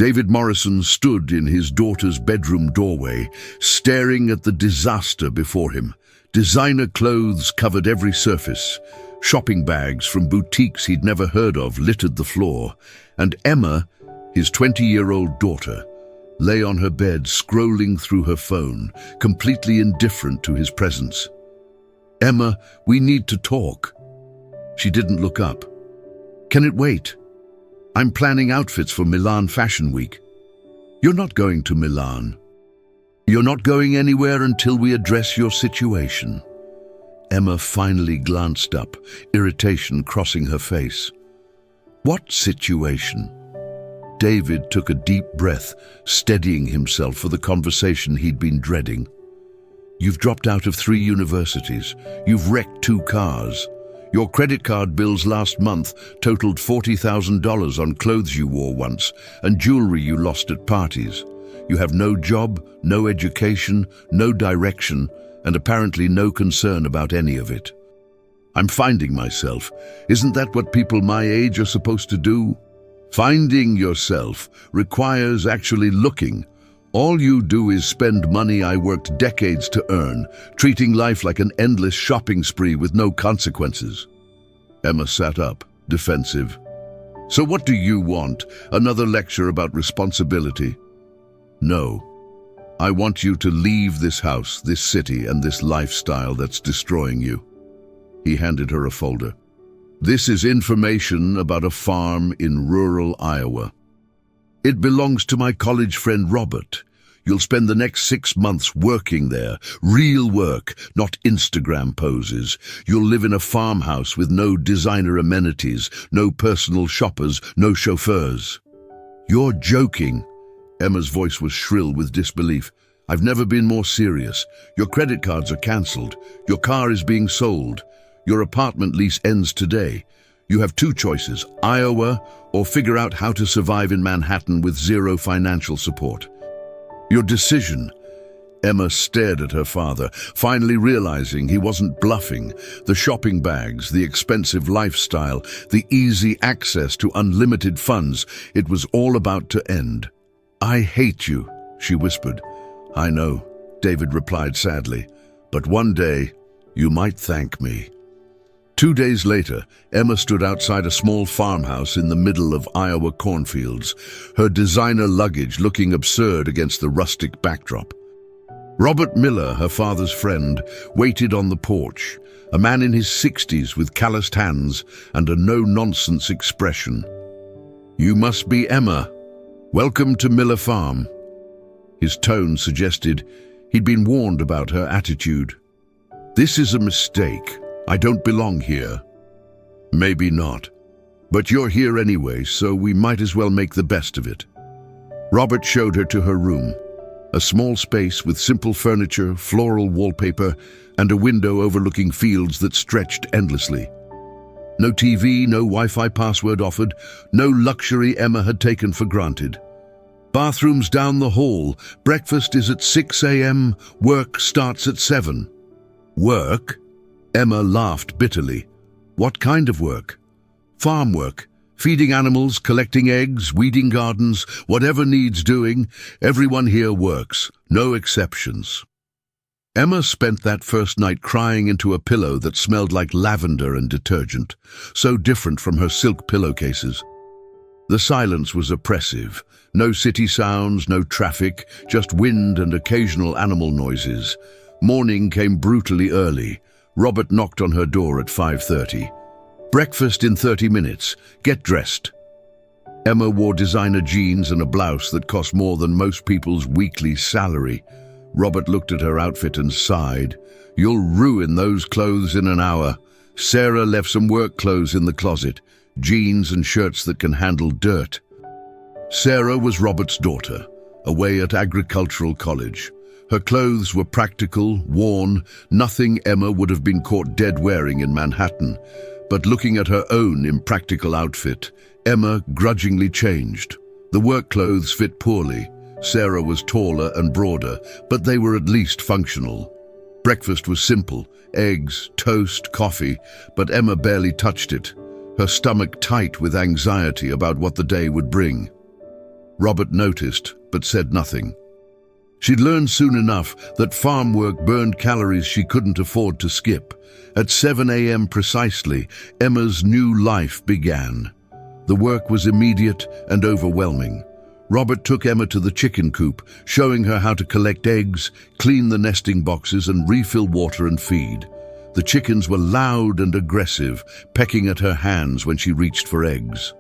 David Morrison stood in his daughter's bedroom doorway, staring at the disaster before him. Designer clothes covered every surface. Shopping bags from boutiques he'd never heard of littered the floor. And Emma, his 20-year-old daughter, lay on her bed scrolling through her phone, completely indifferent to his presence. "Emma, we need to talk." She didn't look up. "Can it wait? I'm planning outfits for Milan Fashion Week." "You're not going to Milan. You're not going anywhere until we address your situation." Emma finally glanced up, irritation crossing her face. "What situation?" David took a deep breath, steadying himself for the conversation he'd been dreading. "You've dropped out of 3 universities. You've wrecked 2 cars. Your credit card bills last month totaled $40,000 on clothes you wore once and jewelry you lost at parties. You have no job, no education, no direction, and apparently no concern about any of it." "I'm finding myself. Isn't that what people my age are supposed to do?" "Finding yourself requires actually looking. All you do is spend money I worked decades to earn, treating life like an endless shopping spree with no consequences." Emma sat up, defensive. "So what do you want? Another lecture about responsibility?" "No. I want you to leave this house, this city, and this lifestyle that's destroying you." He handed her a folder. "This is information about a farm in rural Iowa. It belongs to my college friend Robert. You'll spend the next 6 months working there. Real work, not Instagram poses. You'll live in a farmhouse with no designer amenities, no personal shoppers, no chauffeurs." "You're joking." Emma's voice was shrill with disbelief. "I've never been more serious. Your credit cards are cancelled. Your car is being sold. Your apartment lease ends today. You have 2 choices, Iowa or figure out how to survive in Manhattan with 0 financial support. Your decision." Emma stared at her father, finally realizing he wasn't bluffing. The shopping bags, the expensive lifestyle, the easy access to unlimited funds, it was all about to end. "I hate you," she whispered. "I know," David replied sadly, "but one day you might thank me." 2 days later, Emma stood outside a small farmhouse in the middle of Iowa cornfields, her designer luggage looking absurd against the rustic backdrop. Robert Miller, her father's friend, waited on the porch, a man in his 60s with calloused hands and a no-nonsense expression. "You must be Emma. Welcome to Miller Farm." His tone suggested he'd been warned about her attitude. "This is a mistake. I don't belong here." "Maybe not. But you're here anyway, so we might as well make the best of it." Robert showed her to her room, a small space with simple furniture, floral wallpaper, and a window overlooking fields that stretched endlessly. No TV, no Wi-Fi password offered, no luxury Emma had taken for granted. "Bathrooms down the hall. Breakfast is at 6 a.m. Work starts at 7. "Work?" Emma laughed bitterly. "What kind of work?" "Farm work. Feeding animals, collecting eggs, weeding gardens, whatever needs doing. Everyone here works, no exceptions." Emma spent that first night crying into a pillow that smelled like lavender and detergent, so different from her silk pillowcases. The silence was oppressive. No city sounds, no traffic, just wind and occasional animal noises. Morning came brutally early. Robert knocked on her door at 5:30. "Breakfast in 30 minutes. Get dressed." Emma wore designer jeans and a blouse that cost more than most people's weekly salary. Robert looked at her outfit and sighed. "You'll ruin those clothes in an hour." Sarah left some work clothes in the closet, jeans and shirts that can handle dirt. Sarah was Robert's daughter, away at agricultural college. Her clothes were practical, worn, nothing Emma would have been caught dead wearing in Manhattan. But looking at her own impractical outfit, Emma grudgingly changed. The work clothes fit poorly. Sarah was taller and broader, but they were at least functional. Breakfast was simple, eggs, toast, coffee, but Emma barely touched it, her stomach tight with anxiety about what the day would bring. Robert noticed, but said nothing. She'd learned soon enough that farm work burned calories she couldn't afford to skip. At 7 a.m. precisely, Emma's new life began. The work was immediate and overwhelming. Robert took Emma to the chicken coop, showing her how to collect eggs, clean the nesting boxes, and refill water and feed. The chickens were loud and aggressive, pecking at her hands when she reached for eggs.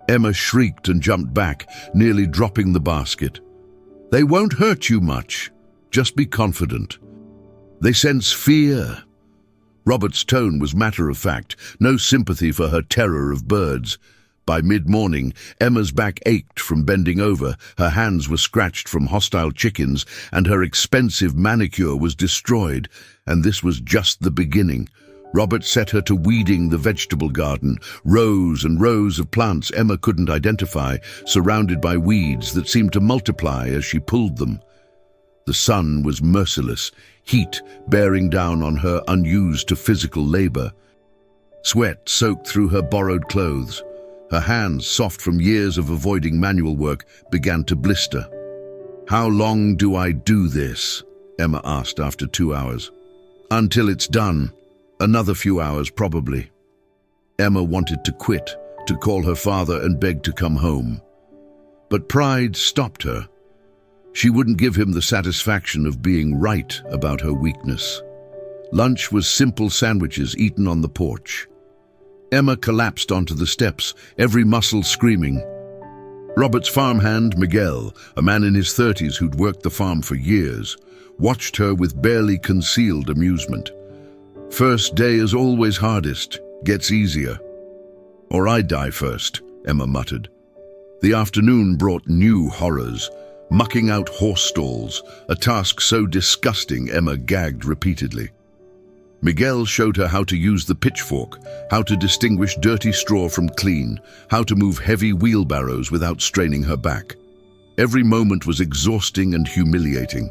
Emma shrieked and jumped back, nearly dropping the basket. "They won't hurt you much. Just be confident. They sense fear." Robert's tone was matter-of-fact, no sympathy for her terror of birds. By mid-morning, Emma's back ached from bending over, her hands were scratched from hostile chickens, and her expensive manicure was destroyed. And this was just the beginning. Robert set her to weeding the vegetable garden, rows and rows of plants Emma couldn't identify, surrounded by weeds that seemed to multiply as she pulled them. The sun was merciless, heat bearing down on her unused to physical labor. Sweat soaked through her borrowed clothes. Her hands, soft from years of avoiding manual work, began to blister. "How long do I do this?" Emma asked after 2 hours. "Until it's done. Another few hours, probably." Emma wanted to quit, to call her father and beg to come home. But pride stopped her. She wouldn't give him the satisfaction of being right about her weakness. Lunch was simple sandwiches eaten on the porch. Emma collapsed onto the steps, every muscle screaming. Robert's farmhand, Miguel, a man in his 30s who'd worked the farm for years, watched her with barely concealed amusement. "First day is always hardest, gets easier." "Or I die first," Emma muttered. The afternoon brought new horrors. Mucking out horse stalls, a task so disgusting Emma gagged repeatedly. Miguel showed her how to use the pitchfork, how to distinguish dirty straw from clean, how to move heavy wheelbarrows without straining her back. Every moment was exhausting and humiliating.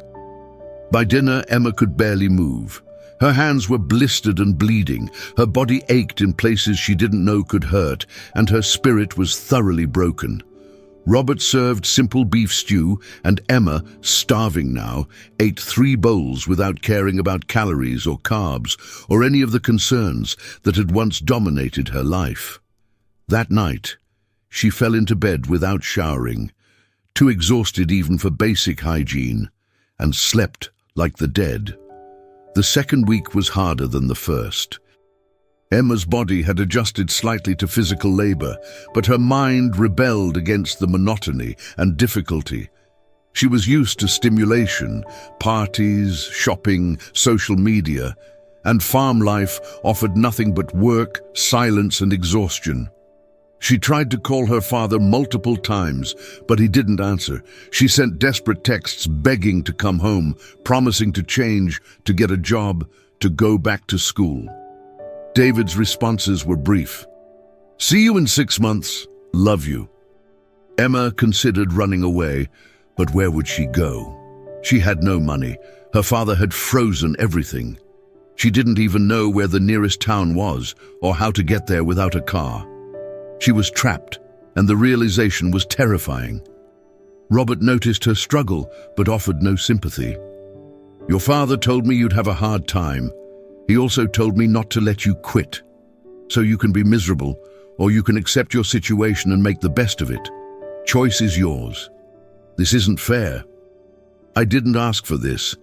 By dinner, Emma could barely move. Her hands were blistered and bleeding, her body ached in places she didn't know could hurt, and her spirit was thoroughly broken. Robert served simple beef stew, and Emma, starving now, ate 3 bowls without caring about calories or carbs or any of the concerns that had once dominated her life. That night, she fell into bed without showering, too exhausted even for basic hygiene, and slept like the dead. The second week was harder than the first. Emma's body had adjusted slightly to physical labor, but her mind rebelled against the monotony and difficulty. She was used to stimulation, parties, shopping, social media, and farm life offered nothing but work, silence, and exhaustion. She tried to call her father multiple times, but he didn't answer. She sent desperate texts begging to come home, promising to change, to get a job, to go back to school. David's responses were brief. "See you in 6 months. Love you." Emma considered running away, but where would she go? She had no money. Her father had frozen everything. She didn't even know where the nearest town was or how to get there without a car. She was trapped, and the realization was terrifying. Robert noticed her struggle, but offered no sympathy. "Your father told me you'd have a hard time. He also told me not to let you quit. So you can be miserable, or you can accept your situation and make the best of it. Choice is yours. This isn't fair." "I didn't ask for this.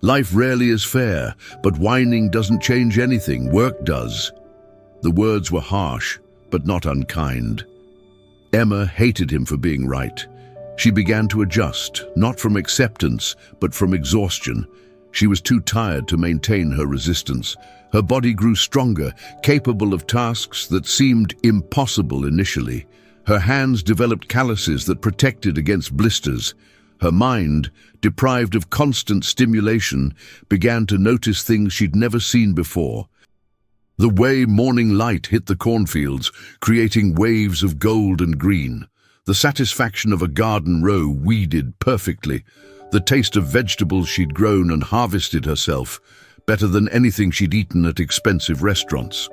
Life rarely is fair, but whining doesn't change anything. Work does." The words were harsh, but not unkind. Emma hated him for being right. She began to adjust, not from acceptance, but from exhaustion. She was too tired to maintain her resistance. Her body grew stronger, capable of tasks that seemed impossible initially. Her hands developed calluses that protected against blisters. Her mind, deprived of constant stimulation, began to notice things she'd never seen before. The way morning light hit the cornfields, creating waves of gold and green. The satisfaction of a garden row weeded perfectly. The taste of vegetables she'd grown and harvested herself, better than anything she'd eaten at expensive restaurants.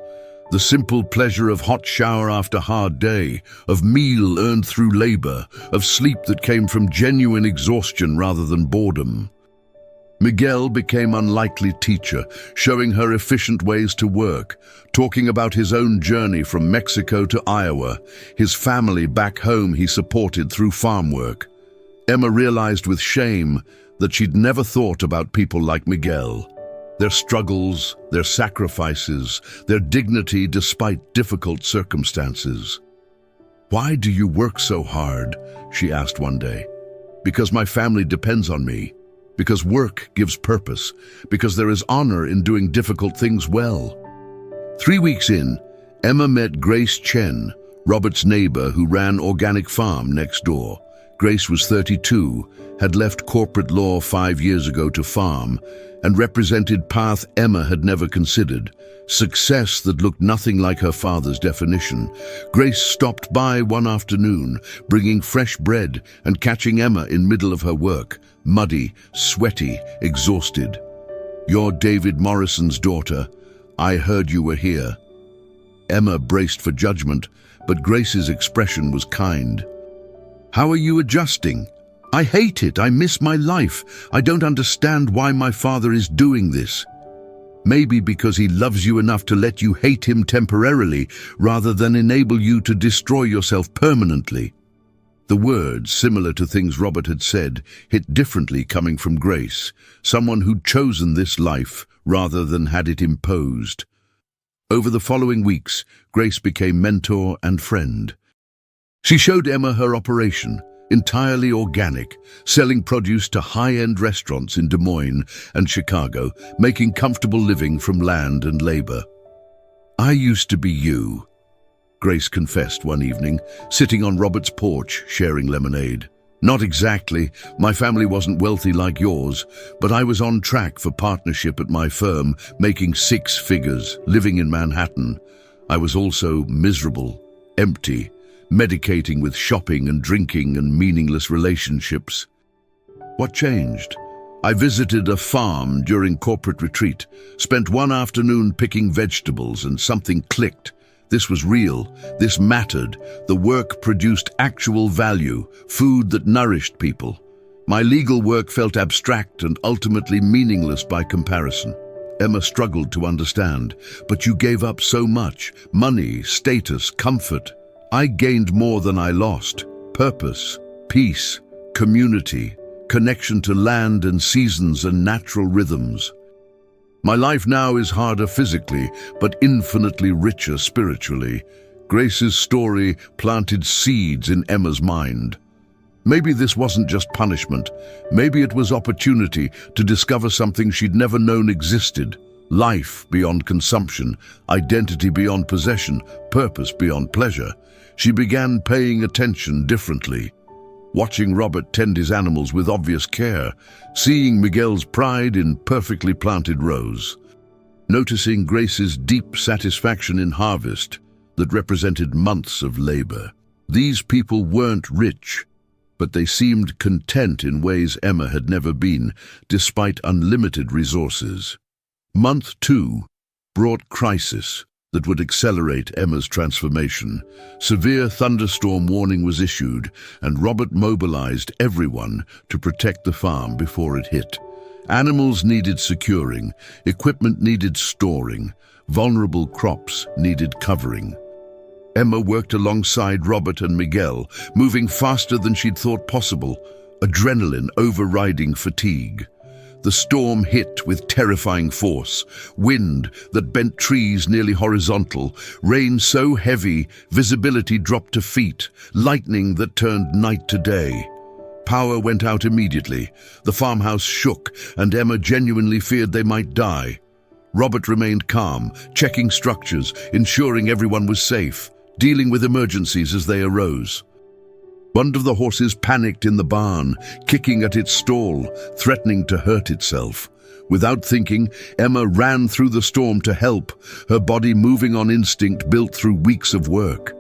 The simple pleasure of hot shower after hard day, of meal earned through labor, of sleep that came from genuine exhaustion rather than boredom. Miguel became unlikely teacher, showing her efficient ways to work, talking about his own journey from Mexico to Iowa, his family back home he supported through farm work. Emma realized with shame that she'd never thought about people like Miguel. Their struggles, their sacrifices, their dignity despite difficult circumstances. "Why do you work so hard?" she asked one day. "Because my family depends on me. Because work gives purpose. Because there is honor in doing difficult things well." 3 weeks in, Emma met Grace Chen, Robert's neighbor who ran organic farm next door. Grace was 32, had left corporate law 5 years ago to farm, and represented path Emma had never considered, success that looked nothing like her father's definition. Grace stopped by one afternoon, bringing fresh bread and catching Emma in middle of her work, muddy, sweaty, exhausted. "You're David Morrison's daughter. I heard you were here." Emma braced for judgment, but Grace's expression was kind. "How are you adjusting?" "I hate it. I miss my life. I don't understand why my father is doing this." "Maybe because he loves you enough to let you hate him temporarily rather than enable you to destroy yourself permanently." The words, similar to things Robert had said, hit differently coming from Grace, someone who'd chosen this life rather than had it imposed. Over the following weeks, Grace became mentor and friend. She showed Emma her operation, entirely organic, selling produce to high-end restaurants in Des Moines and Chicago, making comfortable living from land and labor. "I used to be you," Grace confessed one evening, sitting on Robert's porch sharing lemonade. "Not exactly. My family wasn't wealthy like yours, but I was on track for partnership at my firm, making 6 figures, living in Manhattan. I was also miserable, empty, medicating with shopping and drinking and meaningless relationships." "What changed?" "I visited a farm during corporate retreat, spent one afternoon picking vegetables, and something clicked. This was real. This mattered. The work produced actual value, food that nourished people. My legal work felt abstract and ultimately meaningless by comparison." Emma struggled to understand. "But you gave up so much: money, status, comfort." "I gained more than I lost: purpose, peace, community, connection to land and seasons and natural rhythms. My life now is harder physically, but infinitely richer spiritually." Grace's story planted seeds in Emma's mind. Maybe this wasn't just punishment. Maybe it was opportunity to discover something she'd never known existed. Life beyond consumption, identity beyond possession, purpose beyond pleasure. She began paying attention differently. Watching Robert tend his animals with obvious care, seeing Miguel's pride in perfectly planted rows, noticing Grace's deep satisfaction in harvest that represented months of labor. These people weren't rich, but they seemed content in ways Emma had never been, despite unlimited resources. Month 2 brought crisis that would accelerate Emma's transformation. Severe thunderstorm warning was issued, and Robert mobilized everyone to protect the farm before it hit. Animals needed securing, equipment needed storing, vulnerable crops needed covering. Emma worked alongside Robert and Miguel, moving faster than she'd thought possible, adrenaline overriding fatigue. The storm hit with terrifying force, wind that bent trees nearly horizontal, rain so heavy visibility dropped to feet, lightning that turned night to day. Power went out immediately. The farmhouse shook, and Emma genuinely feared they might die. Robert remained calm, checking structures, ensuring everyone was safe, dealing with emergencies as they arose. One of the horses panicked in the barn, kicking at its stall, threatening to hurt itself. Without thinking, Emma ran through the storm to help, her body moving on instinct built through weeks of work.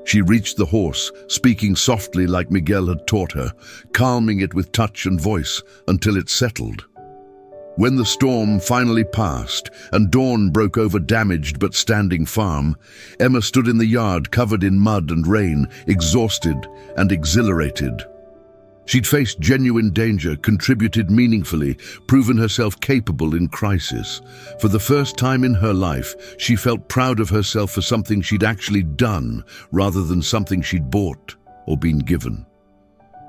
She reached the horse, speaking softly like Miguel had taught her, calming it with touch and voice until it settled. When the storm finally passed and dawn broke over damaged but standing farm, Emma stood in the yard covered in mud and rain, exhausted and exhilarated. She'd faced genuine danger, contributed meaningfully, proven herself capable in crisis. For the first time in her life, she felt proud of herself for something she'd actually done, rather than something she'd bought or been given.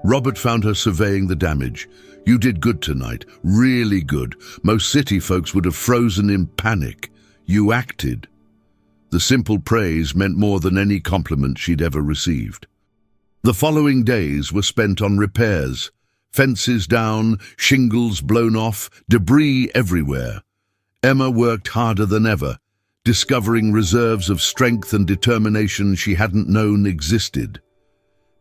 Robert found her surveying the damage. "You did good tonight, really good. Most city folks would have frozen in panic. You acted." The simple praise meant more than any compliment she'd ever received. The following days were spent on repairs. Fences down, shingles blown off, debris everywhere. Emma worked harder than ever, discovering reserves of strength and determination she hadn't known existed.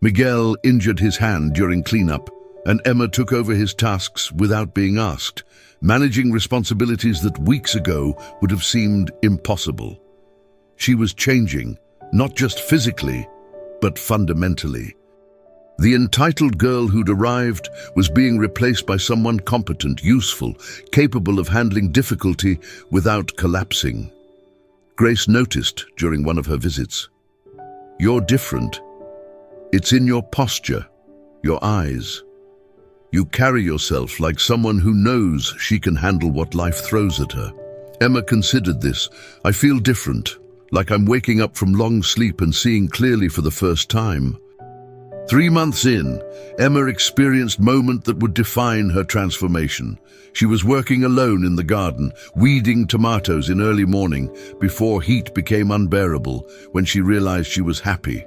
Miguel injured his hand during cleanup, and Emma took over his tasks without being asked, managing responsibilities that weeks ago would have seemed impossible. She was changing, not just physically, but fundamentally. The entitled girl who'd arrived was being replaced by someone competent, useful, capable of handling difficulty without collapsing. Grace noticed during one of her visits. "You're different. It's in your posture, your eyes. You carry yourself like someone who knows she can handle what life throws at her." Emma considered this. "I feel different, like I'm waking up from long sleep and seeing clearly for the first time." 3 months in, Emma experienced a moment that would define her transformation. She was working alone in the garden, weeding tomatoes in early morning, before heat became unbearable, when she realized she was happy.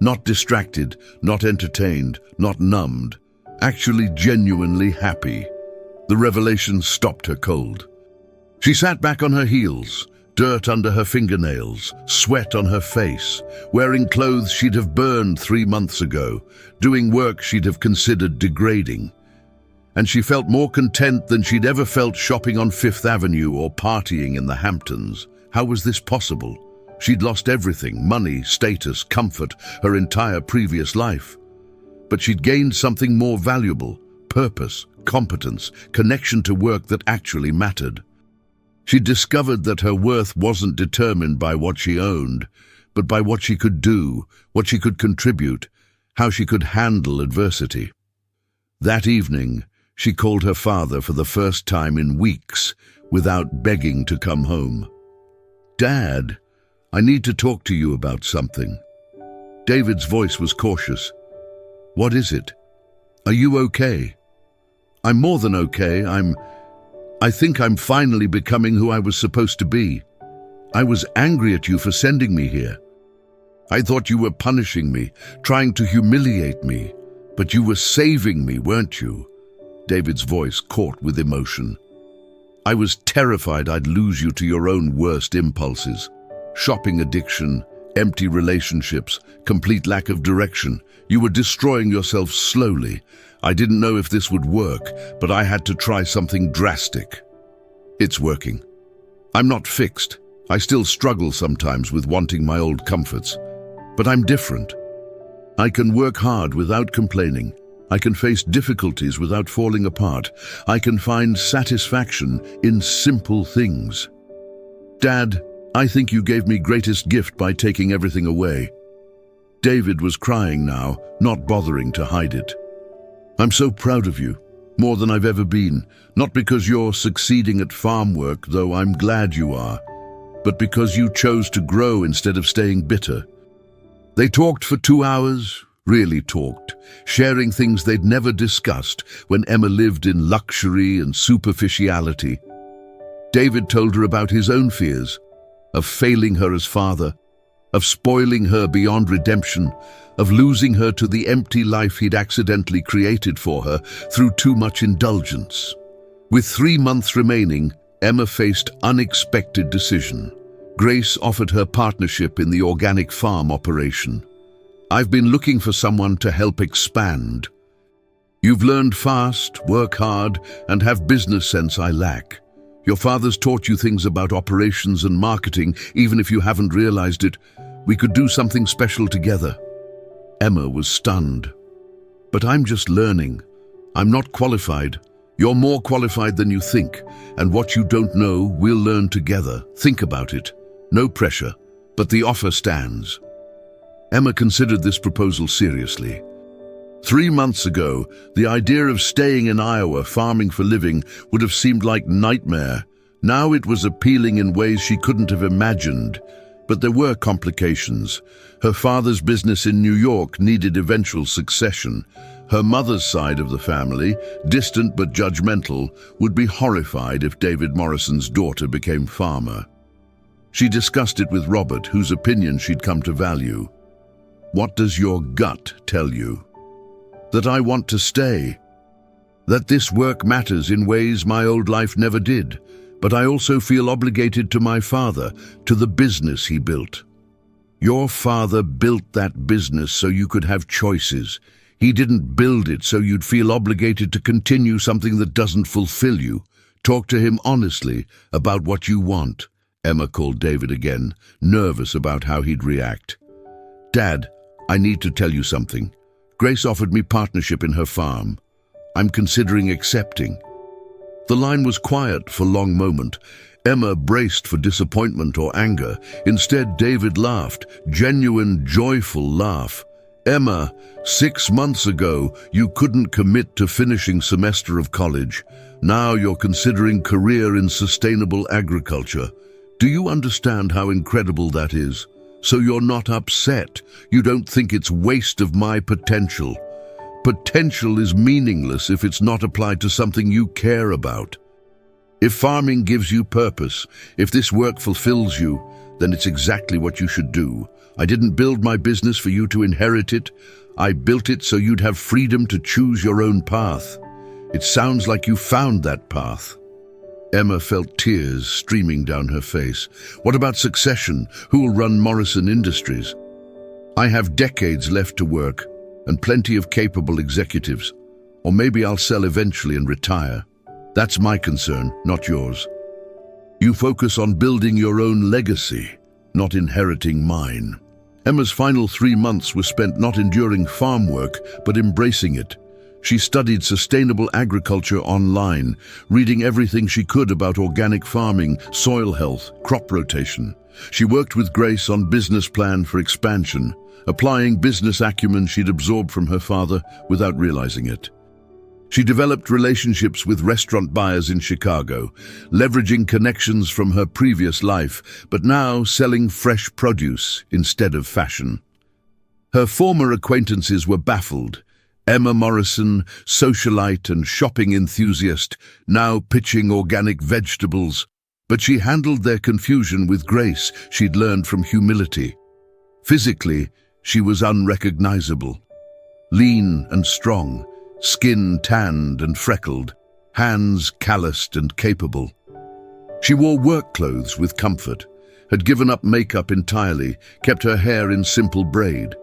Not distracted, not entertained, not numbed. Actually genuinely happy. The revelation stopped her cold. She sat back on her heels, dirt under her fingernails, sweat on her face, wearing clothes she'd have burned 3 months ago, doing work she'd have considered degrading. And she felt more content than she'd ever felt shopping on Fifth Avenue or partying in the Hamptons. How was this possible? She'd lost everything, money, status, comfort, her entire previous life. But she'd gained something more valuable: purpose, competence, connection to work that actually mattered. She discovered that her worth wasn't determined by what she owned, but by what she could do, what she could contribute, how she could handle adversity. That evening, she called her father for the first time in weeks, without begging to come home. "Dad, I need to talk to you about something." David's voice was cautious. "What is it? Are you okay?" "I'm more than okay. I think I'm finally becoming who I was supposed to be. I was angry at you for sending me here. I thought you were punishing me, trying to humiliate me. But you were saving me, weren't you?" David's voice caught with emotion. "I was terrified I'd lose you to your own worst impulses. Shopping addiction, empty relationships, complete lack of direction. You were destroying yourself slowly. I didn't know if this would work, but I had to try something drastic. It's working. I'm not fixed. I still struggle sometimes with wanting my old comforts. But I'm different. I can work hard without complaining. I can face difficulties without falling apart. I can find satisfaction in simple things. Dad, I think you gave me greatest gift by taking everything away." David was crying now, not bothering to hide it. "I'm so proud of you, more than I've ever been, not because you're succeeding at farm work, though I'm glad you are, but because you chose to grow instead of staying bitter." They talked for 2 hours, really talked, sharing things they'd never discussed when Emma lived in luxury and superficiality. David told her about his own fears, of failing her as father, of spoiling her beyond redemption, of losing her to the empty life he'd accidentally created for her through too much indulgence. With 3 months remaining, Emma faced unexpected decision. Grace offered her partnership in the organic farm operation. "I've been looking for someone to help expand. You've learned fast, work hard, and have business sense I lack. Your father's taught you things about operations and marketing, even if you haven't realized it. We could do something special together." Emma was stunned. "But I'm just learning. I'm not qualified. You're more qualified than you think, and what you don't know, we'll learn together. Think about it. No pressure, but the offer stands." Emma considered this proposal seriously. 3 months ago, the idea of staying in Iowa farming for living would have seemed like nightmare. Now it was appealing in ways she couldn't have imagined. But there were complications. Her father's business in New York needed eventual succession. Her mother's side of the family, distant but judgmental, would be horrified if David Morrison's daughter became farmer. She discussed it with Robert, whose opinion she'd come to value. "What does your gut tell you?" "That I want to stay. That this work matters in ways my old life never did. But I also feel obligated to my father, to the business he built." "Your father built that business so you could have choices. He didn't build it so you'd feel obligated to continue something that doesn't fulfill you. Talk to him honestly about what you want." Emma called David again, nervous about how he'd react. "Dad, I need to tell you something. Grace offered me partnership in her farm. I'm considering accepting." The line was quiet for a long moment. Emma braced for disappointment or anger. Instead, David laughed, genuine, joyful laugh. "Emma, 6 months ago, you couldn't commit to finishing semester of college. Now you're considering career in sustainable agriculture. Do you understand how incredible that is? So you're not upset. You don't think it's waste of my potential. Potential is meaningless if it's not applied to something you care about. If farming gives you purpose, if this work fulfills you, then it's exactly what you should do. I didn't build my business for you to inherit it. I built it so you'd have freedom to choose your own path. It sounds like you found that path." Emma felt tears streaming down her face. "What about succession? Who will run Morrison Industries?" "I have decades left to work, and plenty of capable executives. Or maybe I'll sell eventually and retire. That's my concern, not yours. You focus on building your own legacy, not inheriting mine." Emma's final 3 months were spent not enduring farm work, but embracing it. She studied sustainable agriculture online, reading everything she could about organic farming, soil health, crop rotation. She worked with Grace on business plan for expansion, applying business acumen she'd absorbed from her father without realizing it. She developed relationships with restaurant buyers in Chicago, leveraging connections from her previous life, but now selling fresh produce instead of fashion. Her former acquaintances were baffled. Emma Morrison, socialite and shopping enthusiast, now pitching organic vegetables. But she handled their confusion with grace she'd learned from humility. Physically, she was unrecognizable. Lean and strong, skin tanned and freckled, hands calloused and capable. She wore work clothes with comfort, had given up makeup entirely, kept her hair in simple braid.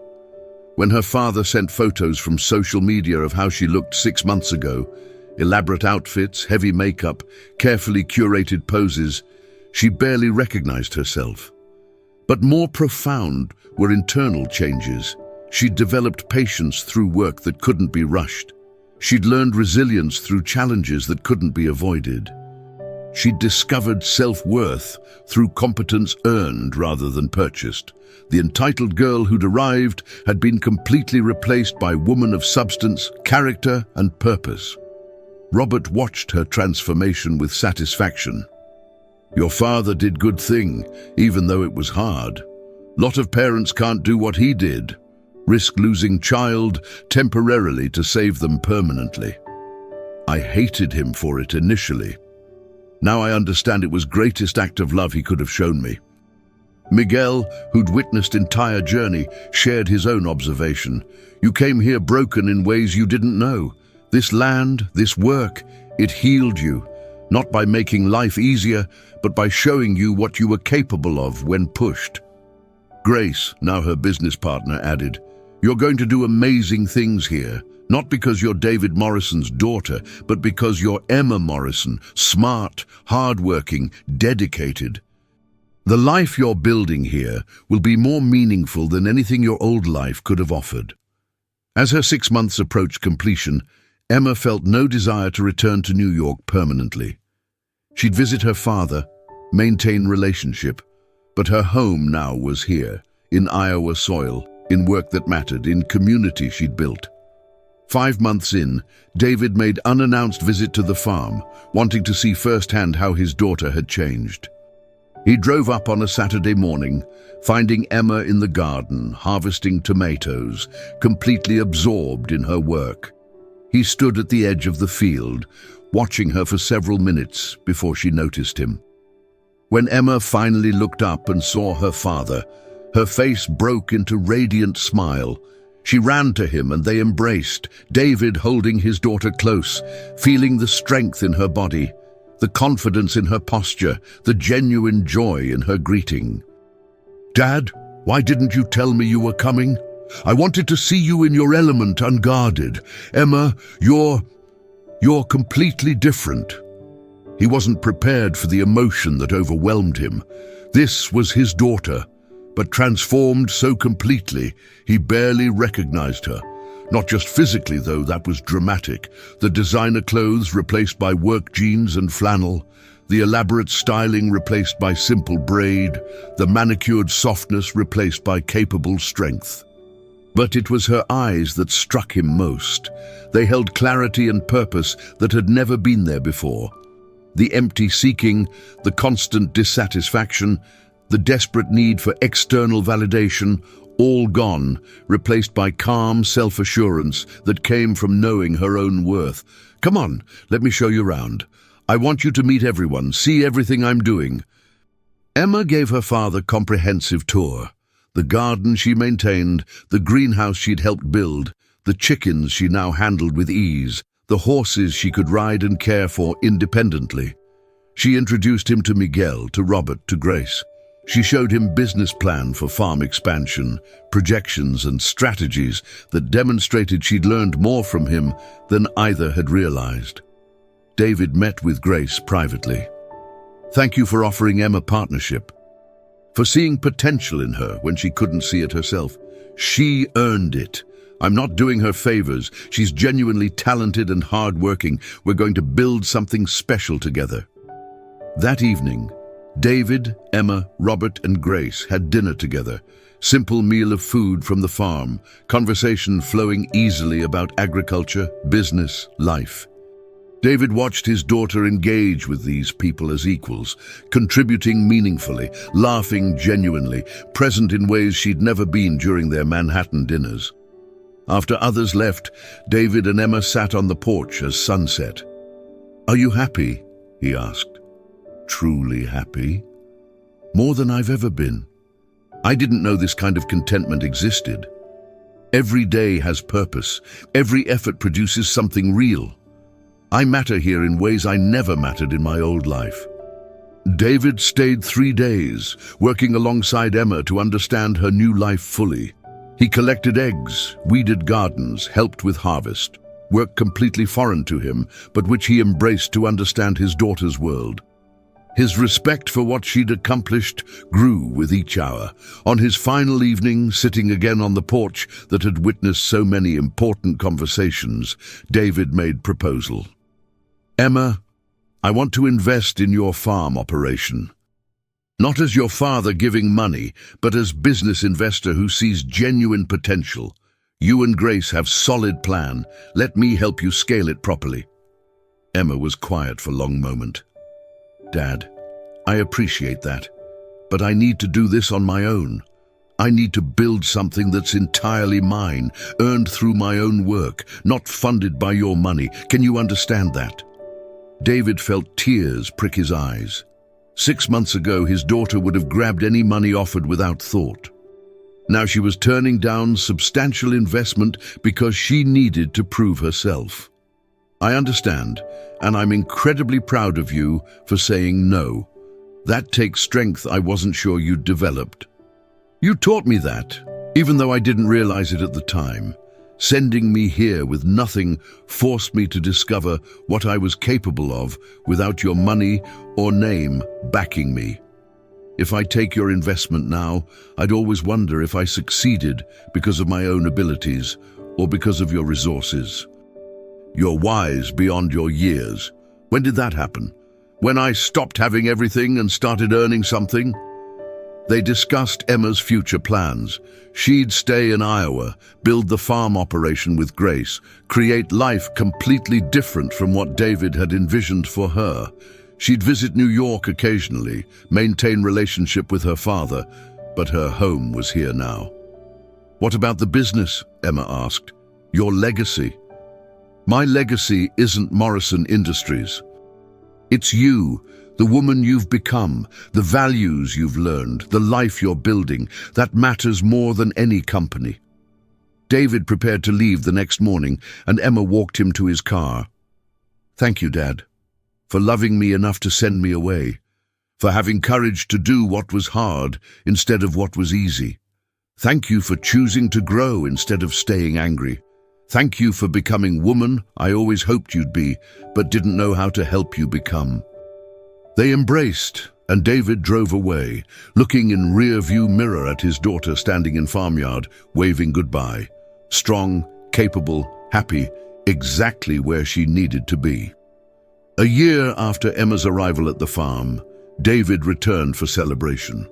When her father sent photos from social media of how she looked 6 months ago, elaborate outfits, heavy makeup, carefully curated poses, she barely recognized herself. But more profound were internal changes. She'd developed patience through work that couldn't be rushed. She'd learned resilience through challenges that couldn't be avoided. She'd discovered self-worth through competence earned rather than purchased. The entitled girl who'd arrived had been completely replaced by a woman of substance, character, and purpose. Robert watched her transformation with satisfaction. "Your father did good thing, even though it was hard. Lot of parents can't do what he did. Risk losing child temporarily to save them permanently. I hated him for it initially. Now I understand it was greatest act of love he could have shown me." Miguel, who'd witnessed entire journey, shared his own observation. "You came here broken in ways you didn't know. This land, this work, it healed you, not by making life easier, but by showing you what you were capable of when pushed." Grace, now her business partner, added, "You're going to do amazing things here, not because you're David Morrison's daughter, but because you're Emma Morrison, smart, hardworking, dedicated. The life you're building here will be more meaningful than anything your old life could have offered." As her 6 months approached completion, Emma felt no desire to return to New York permanently. She'd visit her father, maintain relationship, but her home now was here, in Iowa soil, in work that mattered, in community she'd built. 5 months in, David made unannounced visit to the farm, wanting to see firsthand how his daughter had changed. He drove up on a Saturday morning, finding Emma in the garden, harvesting tomatoes, completely absorbed in her work. He stood at the edge of the field, watching her for several minutes before she noticed him. When Emma finally looked up and saw her father, her face broke into radiant smile. She ran to him and they embraced, David holding his daughter close, feeling the strength in her body, the confidence in her posture, the genuine joy in her greeting. "Dad, why didn't you tell me you were coming? I wanted to see you in your element, unguarded. Emma, you're completely different." He wasn't prepared for the emotion that overwhelmed him. This was his daughter, but transformed so completely, he barely recognized her. Not just physically, though, that was dramatic. The designer clothes replaced by work jeans and flannel, the elaborate styling replaced by simple braid, the manicured softness replaced by capable strength. But it was her eyes that struck him most. They held clarity and purpose that had never been there before. The empty seeking, the constant dissatisfaction, the desperate need for external validation, all gone, replaced by calm self-assurance that came from knowing her own worth. "Come on, let me show you around. I want you to meet everyone, see everything I'm doing." Emma gave her father a comprehensive tour. The garden she maintained, the greenhouse she'd helped build, the chickens she now handled with ease, the horses she could ride and care for independently. She introduced him to Miguel, to Robert, to Grace. She showed him business plan for farm expansion, projections and strategies that demonstrated she'd learned more from him than either had realized. David met with Grace privately. "Thank you for offering Emma partnership, for seeing potential in her when she couldn't see it herself. She earned it. I'm not doing her favors. She's genuinely talented and hardworking. We're going to build something special together." That evening, David, Emma, Robert and Grace had dinner together. Simple meal of food from the farm, conversation flowing easily about agriculture, business, life. David watched his daughter engage with these people as equals, contributing meaningfully, laughing genuinely, present in ways she'd never been during their Manhattan dinners. After others left, David and Emma sat on the porch as sunset. "Are you happy?" he asked. "Truly happy? More than I've ever been. I didn't know this kind of contentment existed. Every day has purpose. Every effort produces something real. I matter here in ways I never mattered in my old life." David stayed 3 days, working alongside Emma to understand her new life fully. He collected eggs, weeded gardens, helped with harvest, work completely foreign to him, but which he embraced to understand his daughter's world. His respect for what she'd accomplished grew with each hour. On his final evening, sitting again on the porch that had witnessed so many important conversations, David made proposal. "Emma, I want to invest in your farm operation. Not as your father giving money, but as business investor who sees genuine potential. You and Grace have solid plan. Let me help you scale it properly." Emma was quiet for a long moment. "Dad, I appreciate that, but I need to do this on my own. I need to build something that's entirely mine, earned through my own work, not funded by your money. Can you understand that?" David felt tears prick his eyes. 6 months ago, his daughter would have grabbed any money offered without thought. Now she was turning down substantial investment because she needed to prove herself. "I understand, and I'm incredibly proud of you for saying no. That takes strength I wasn't sure you'd developed. You taught me that, even though I didn't realize it at the time. Sending me here with nothing forced me to discover what I was capable of without your money or name backing me. If I take your investment now, I'd always wonder if I succeeded because of my own abilities or because of your resources." You're wise beyond your years. When did that happen? When I stopped having everything and started earning something? They discussed Emma's future plans. She'd stay in Iowa, build the farm operation with Grace, create life completely different from what David had envisioned for her. She'd visit New York occasionally, maintain relationship with her father, but her home was here now. What about the business? Emma asked. Your legacy? My legacy isn't Morrison Industries. It's you, the woman you've become, the values you've learned, the life you're building, that matters more than any company. David prepared to leave the next morning, and Emma walked him to his car. Thank you, Dad, for loving me enough to send me away, for having courage to do what was hard instead of what was easy. Thank you for choosing to grow instead of staying angry. Thank you for becoming woman I always hoped you'd be, but didn't know how to help you become. They embraced, and David drove away, looking in rear-view mirror at his daughter standing in farmyard, waving goodbye. Strong, capable, happy, exactly where she needed to be. A year after Emma's arrival at the farm, David returned for celebration.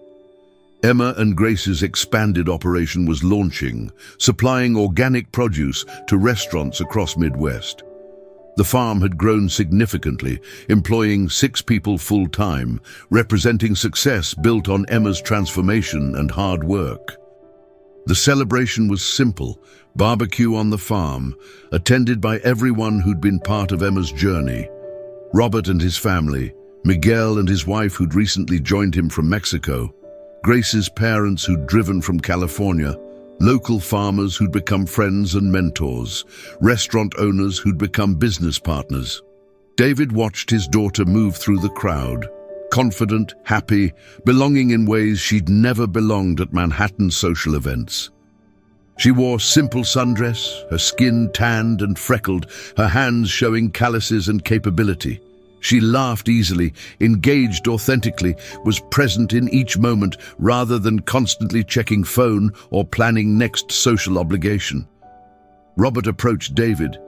Emma and Grace's expanded operation was launching, supplying organic produce to restaurants across Midwest. The farm had grown significantly, employing 6 people full-time, representing success built on Emma's transformation and hard work. The celebration was simple, barbecue on the farm, attended by everyone who'd been part of Emma's journey. Robert and his family, Miguel and his wife who'd recently joined him from Mexico, Grace's parents who'd driven from California, local farmers who'd become friends and mentors, restaurant owners who'd become business partners. David watched his daughter move through the crowd, confident, happy, belonging in ways she'd never belonged at Manhattan social events. She wore simple sundress, her skin tanned and freckled, her hands showing calluses and capability. She laughed easily, engaged authentically, was present in each moment rather than constantly checking phone or planning next social obligation. Robert approached David.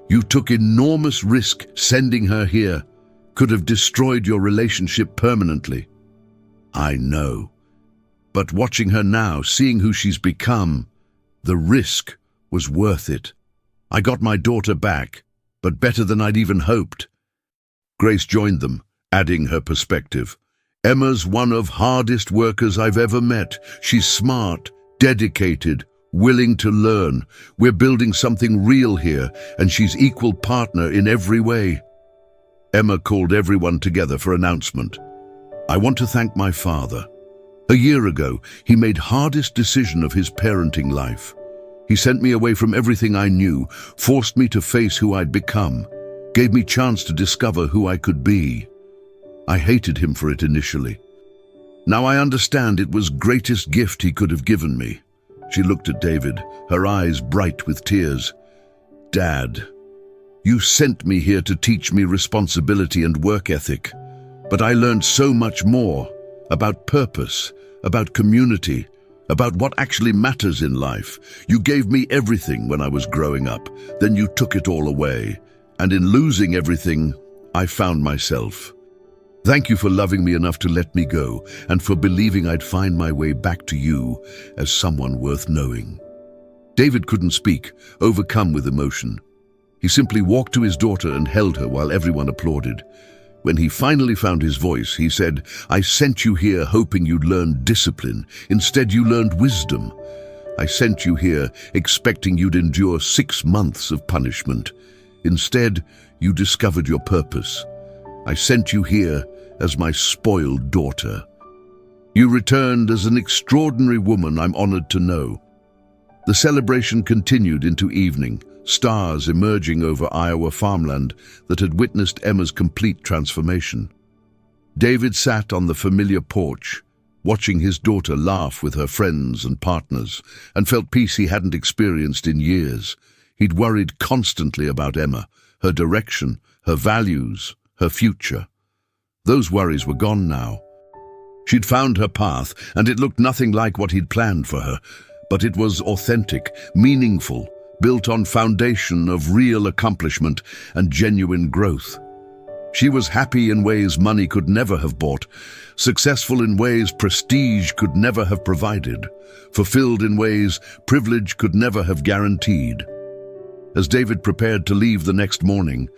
You took enormous risk sending her here. Could have destroyed your relationship permanently. I know. But watching her now, seeing who she's become, the risk was worth it. I got my daughter back, but better than I'd even hoped. Grace joined them, adding her perspective. Emma's one of hardest workers I've ever met. She's smart, dedicated, willing to learn. We're building something real here, and she's equal partner in every way. Emma called everyone together for announcement. I want to thank my father. A year ago, he made hardest decision of his parenting life. He sent me away from everything I knew, forced me to face who I'd become, gave me chance to discover who I could be. I hated him for it initially. Now I understand it was greatest gift he could have given me. She looked at David, her eyes bright with tears. Dad, you sent me here to teach me responsibility and work ethic, but I learned so much more about purpose, about community, about what actually matters in life. You gave me everything when I was growing up, then you took it all away. And in losing everything, I found myself. Thank you for loving me enough to let me go, and for believing I'd find my way back to you as someone worth knowing. David couldn't speak, overcome with emotion. He simply walked to his daughter and held her while everyone applauded. When he finally found his voice, he said, I sent you here hoping you'd learn discipline. Instead, you learned wisdom. I sent you here expecting you'd endure 6 months of punishment. Instead, you discovered your purpose. I sent you here as my spoiled daughter. You returned as an extraordinary woman I'm honored to know. The celebration continued into evening, stars emerging over Iowa farmland that had witnessed Emma's complete transformation. David sat on the familiar porch, watching his daughter laugh with her friends and partners, and felt peace he hadn't experienced in years. He'd worried constantly about Emma, her direction, her values, her future. Those worries were gone now. She'd found her path, and it looked nothing like what he'd planned for her, but it was authentic, meaningful, built on foundation of real accomplishment and genuine growth. She was happy in ways money could never have bought, successful in ways prestige could never have provided, fulfilled in ways privilege could never have guaranteed. As David prepared to leave the next morning,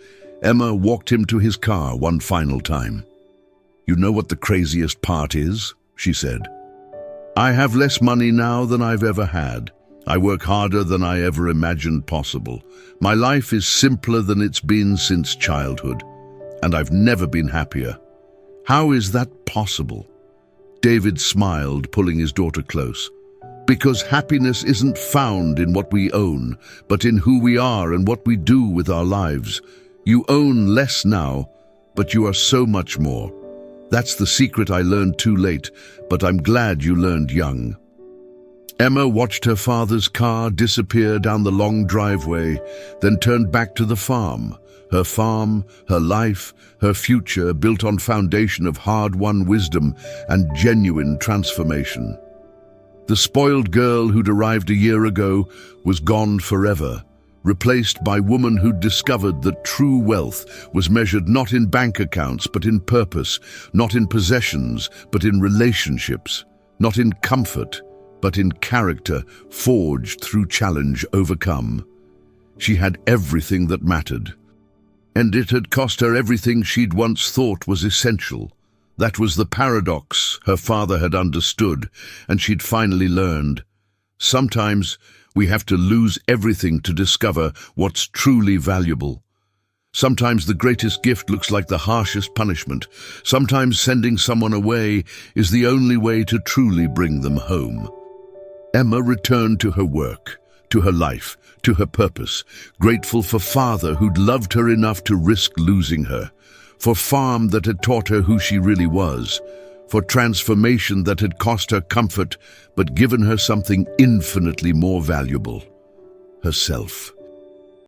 Emma walked him to his car one final time. "You know what the craziest part is?" she said. "I have less money now than I've ever had. I work harder than I ever imagined possible. My life is simpler than it's been since childhood, and I've never been happier. How is that possible?" David smiled, pulling his daughter close. "Because happiness isn't found in what we own, but in who we are and what we do with our lives. You own less now, but you are so much more. That's the secret I learned too late, but I'm glad you learned young." Emma watched her father's car disappear down the long driveway, then turned back to the farm. Her farm, her life, her future built on foundation of hard-won wisdom and genuine transformation. The spoiled girl who'd arrived a year ago was gone forever, replaced by woman who'd discovered that true wealth was measured not in bank accounts but in purpose, not in possessions but in relationships, not in comfort but in character forged through challenge overcome. She had everything that mattered, and it had cost her everything she'd once thought was essential. That was the paradox her father had understood, and she'd finally learned. Sometimes we have to lose everything to discover what's truly valuable. Sometimes the greatest gift looks like the harshest punishment. Sometimes sending someone away is the only way to truly bring them home. Emma returned to her work, to her life, to her purpose, grateful for father who'd loved her enough to risk losing her, for farm that had taught her who she really was, for transformation that had cost her comfort but given her something infinitely more valuable: herself.